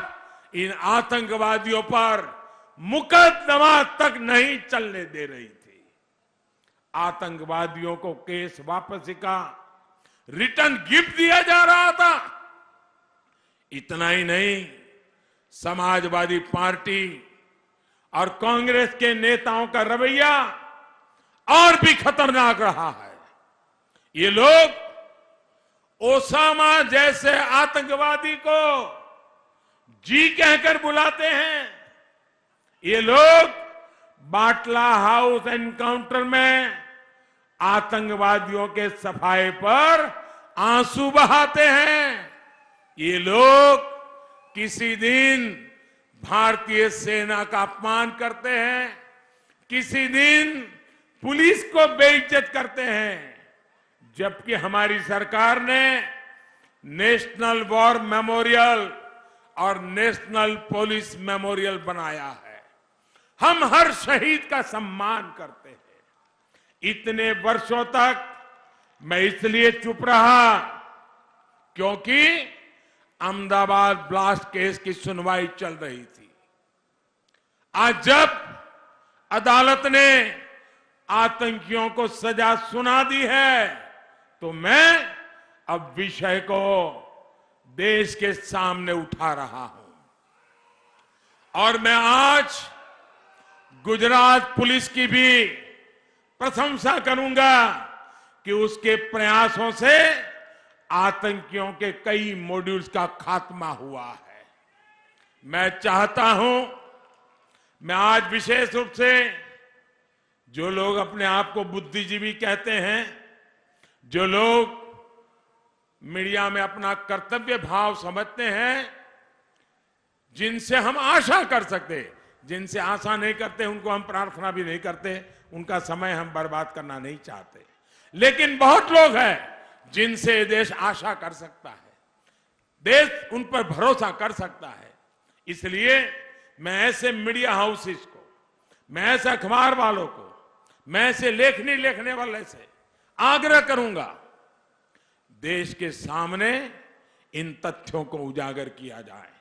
इन आतंकवादियों पर मुकदमा तक नहीं चलने दे रही थी। आतंकवादियों को केस वापसी का रिटर्न गिफ्ट दिया जा रहा था। इतना ही नहीं, समाजवादी पार्टी और कांग्रेस के नेताओं का रवैया और भी खतरनाक रहा है। ये लोग ओसामा जैसे आतंकवादी को जी कहकर बुलाते हैं। ये लोग बाटला हाउस एनकाउंटर में आतंकवादियों के सफाए पर आंसू बहाते हैं। ये लोग किसी दिन भारतीय सेना का अपमान करते हैं, किसी दिन पुलिस को बेइज्जत करते हैं, जबकि हमारी सरकार ने नेशनल वॉर मेमोरियल और नेशनल पुलिस मेमोरियल बनाया है। हम हर शहीद का सम्मान करते हैं। इतने वर्षों तक मैं इसलिए चुप रहा क्योंकि अहमदाबाद ब्लास्ट केस की सुनवाई चल रही थी। आज जब अदालत ने आतंकियों को सजा सुना दी है तो मैं अब विषय को देश के सामने उठा रहा हूं। और मैं आज गुजरात पुलिस की भी प्रशंसा करूंगा कि उसके प्रयासों से आतंकियों के कई मॉड्यूल्स का खात्मा हुआ है। मैं चाहता हूं, मैं आज विशेष रूप से जो लोग अपने आप को बुद्धिजीवी कहते हैं, जो लोग मीडिया में अपना कर्तव्य भाव समझते हैं, जिनसे हम आशा कर सकते, जिनसे आशा नहीं करते उनको हम प्रार्थना भी नहीं करते, उनका समय हम बर्बाद करना नहीं चाहते। लेकिन बहुत लोग हैं जिनसे देश आशा कर सकता है, देश उन पर भरोसा कर सकता है। इसलिए मैं ऐसे मीडिया हाउसेस को, मैं ऐसे अखबार वालों को, मैं ऐसे लेखनी लिखने वाले से आग्रह करूंगा, देश के सामने इन तथ्यों को उजागर किया जाए।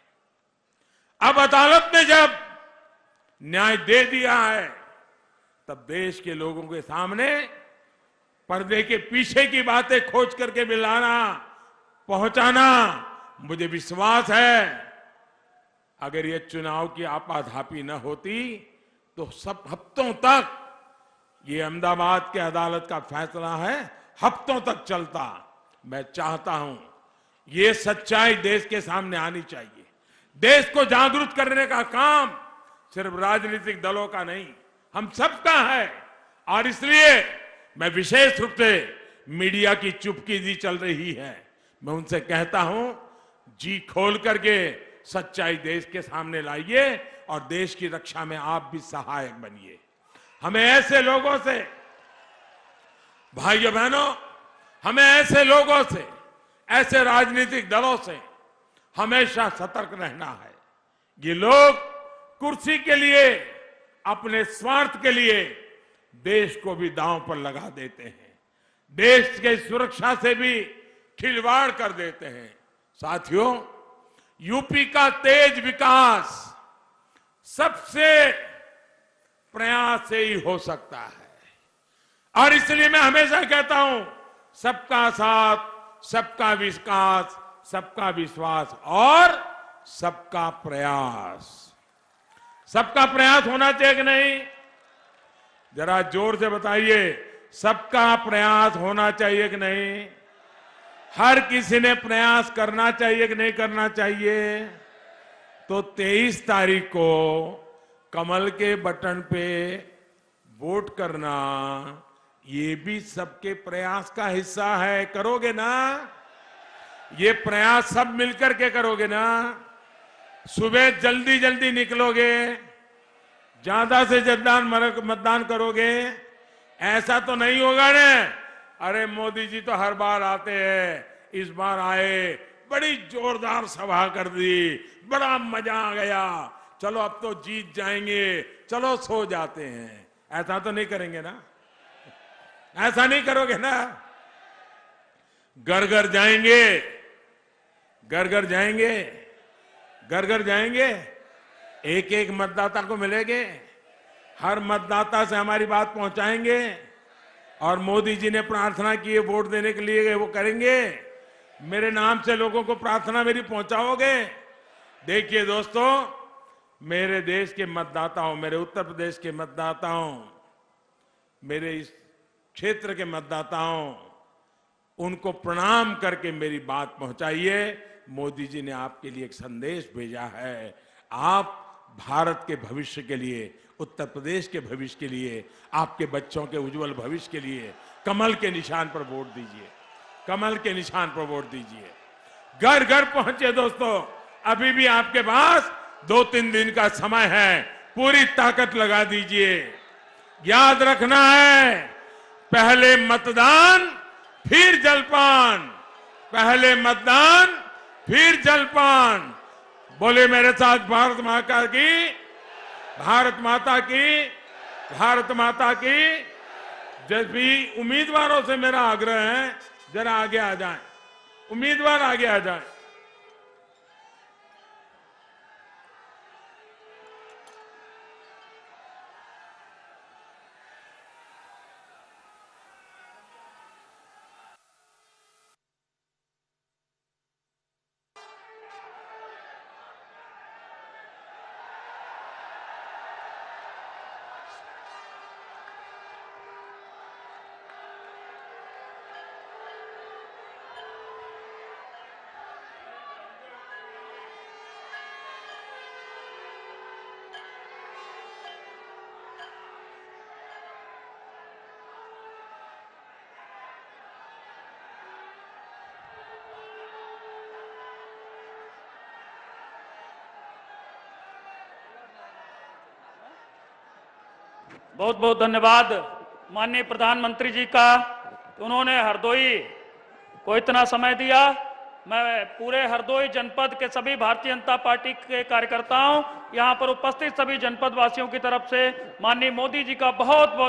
अब अदालत ने जब न्याय दे दिया है तब देश के लोगों के सामने पर्दे के पीछे की बातें खोज करके मिलाना, पहुंचाना, मुझे विश्वास है अगर ये चुनाव की आपाधापी न होती तो सब हफ्तों तक ये अहमदाबाद के अदालत का फैसला है, हफ्तों तक चलता। मैं चाहता हूं ये सच्चाई देश के सामने आनी चाहिए। देश को जागरूक करने का काम सिर्फ राजनीतिक दलों का नहीं, हम सबका है। और इसलिए मैं विशेष रूप से मीडिया की चुपकीदी चल रही है, मैं उनसे कहता हूं जी खोल करके सच्चाई देश के सामने लाइए और देश की रक्षा में आप भी सहायक बनिए। हमें ऐसे लोगों से, भाइयों बहनों, हमें ऐसे लोगों से, ऐसे राजनीतिक दलों से हमेशा सतर्क रहना है। ये लोग कुर्सी के लिए, अपने स्वार्थ के लिए देश को भी दांव पर लगा देते हैं, देश के सुरक्षा से भी खिलवाड़ कर देते हैं। साथियों, यूपी का तेज विकास सबसे प्रयास से ही हो सकता है। और इसलिए मैं हमेशा कहता हूं, सबका साथ, सबका विकास, सबका विश्वास और सबका प्रयास। सबका प्रयास होना चाहिए कि नहीं? जरा जोर से बताइए, सबका प्रयास होना चाहिए कि नहीं? हर किसी ने प्रयास करना चाहिए कि नहीं करना चाहिए? तो 23 तारीख को कमल के बटन पे वोट करना, ये भी सबके प्रयास का हिस्सा है। करोगे ना? ये प्रयास सब मिलकर के करोगे ना? सुबह जल्दी जल्दी निकलोगे, ज्यादा से ज्यादा मतदान करोगे? ऐसा तो नहीं होगा ना? अरे मोदी जी तो हर बार आते हैं, इस बार आए, बड़ी जोरदार सभा कर दी, बड़ा मजा आ गया, चलो अब तो जीत जाएंगे, चलो सो जाते हैं। ऐसा तो नहीं करेंगे ना? ऐसा नहीं करोगे ना? घर घर जाएंगे, घर घर जाएंगे, घर घर जाएंगे, एक एक मतदाता को मिलेंगे, हर मतदाता से हमारी बात पहुंचाएंगे और मोदी जी ने प्रार्थना की है वोट देने के लिए, वो करेंगे। मेरे नाम से लोगों को प्रार्थना मेरी पहुंचाओगे। देखिए दोस्तों, मेरे देश के मतदाताओं, मेरे उत्तर प्रदेश के मतदाताओं, मेरे इस क्षेत्र के मतदाताओं, उनको प्रणाम करके मेरी बात पहुंचाइए। मोदी जी ने आपके लिए एक संदेश भेजा है। आप भारत के भविष्य के लिए, उत्तर प्रदेश के भविष्य के लिए, आपके बच्चों के उज्जवल भविष्य के लिए कमल के निशान पर वोट दीजिए, कमल के निशान पर वोट दीजिए। घर घर पहुंचे दोस्तों, अभी भी आपके पास 2-3 दिन का समय है, पूरी ताकत लगा दीजिए। याद रखना है, पहले मतदान फिर जलपान, पहले मतदान फिर जलपान। बोले मेरे साथ, भारत माता की, भारत माता की, भारत माता की। जब भी उम्मीदवारों से मेरा आग्रह है, जरा आगे आ जाएं, उम्मीदवार आगे आ जाएं। बहुत बहुत धन्यवाद माननीय प्रधानमंत्री जी का, उन्होंने हरदोई को इतना समय दिया। मैं पूरे हरदोई जनपद के सभी भारतीय जनता पार्टी के कार्यकर्ताओं, यहाँ पर उपस्थित सभी जनपद वासियों की तरफ से माननीय मोदी जी का बहुत बहुत